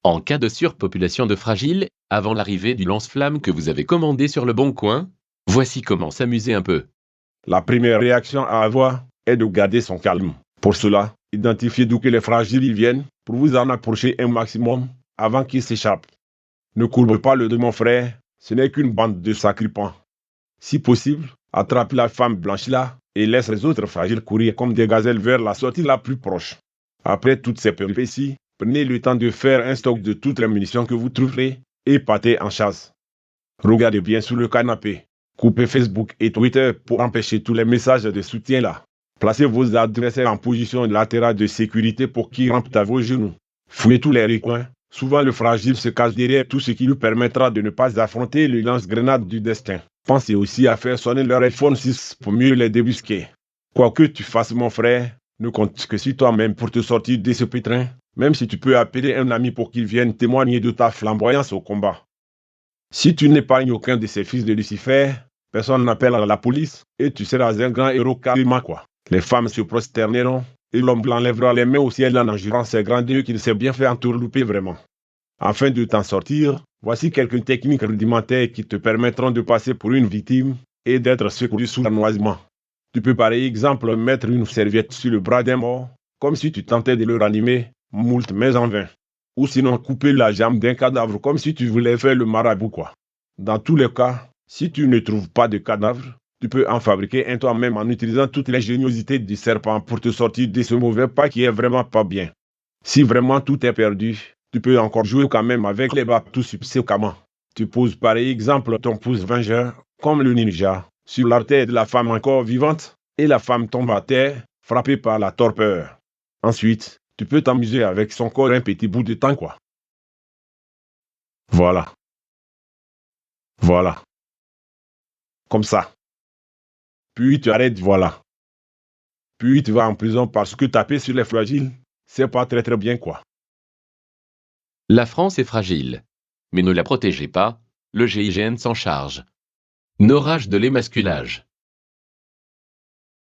En cas de surpopulation de fragiles, avant l'arrivée du lance-flamme que vous avez commandé sur le Bon Coin, voici comment s'amuser un peu. La première réaction à avoir est de garder son calme. Pour cela, identifiez d'où que les fragiles y viennent pour vous en approcher un maximum avant qu'ils s'échappent. Ne courbe pas le de mon frère, ce n'est qu'une bande de sacripants. Si possible, attrapez la femme blanche là et laisse les autres fragiles courir comme des gazelles vers la sortie la plus proche. Après toutes ces péripéties, prenez le temps de faire un stock de toutes les munitions que vous trouverez et partez en chasse. Regardez bien sous le canapé. Coupez Facebook et Twitter pour empêcher tous les messages de soutien là. Placez vos adversaires en position latérale de sécurité pour qu'ils rampent à vos genoux. Fouillez tous les recoins. Souvent le fragile se cache derrière tout ce qui lui permettra de ne pas affronter le lance-grenade du destin. Pensez aussi à faire sonner leur iPhone 6 pour mieux les débusquer. Quoi que tu fasses mon frère, ne compte que sur toi-même pour te sortir de ce pétrin, même si tu peux appeler un ami pour qu'il vienne témoigner de ta flamboyance au combat. Si tu n'épargnes aucun de ces fils de Lucifer, personne n'appellera la police et tu seras un grand héros carrément quoi. Les femmes se prosterneront et l'homme blanc lèvera les mains au ciel en jurant ses grands dieux qu'il s'est bien fait entourlouper vraiment. Afin de t'en sortir, voici quelques techniques rudimentaires qui te permettront de passer pour une victime et d'être secouru sous l'anoisement. Tu peux par exemple mettre une serviette sur le bras d'un mort, comme si tu tentais de le ranimer, moult mais en vain. Ou sinon couper la jambe d'un cadavre comme si tu voulais faire le marabout quoi. Dans tous les cas, si tu ne trouves pas de cadavre, tu peux en fabriquer un toi-même en utilisant toute l'ingéniosité du serpent pour te sortir de ce mauvais pas qui est vraiment pas bien. Si vraiment tout est perdu, tu peux encore jouer quand même avec les bas tout subséquemment. Tu poses par exemple ton pouce vengeur, comme le ninja, sur l'artère de la femme encore vivante, et la femme tombe à terre, frappée par la torpeur. Ensuite, tu peux t'amuser avec son corps un petit bout de temps quoi. Voilà. Voilà. Comme ça. Puis tu arrêtes, voilà. Puis tu vas en prison parce que taper sur les fragiles, c'est pas très très bien quoi. La France est fragile. Mais ne la protégez pas, le GIGN s'en charge. Orage de l'émasculage.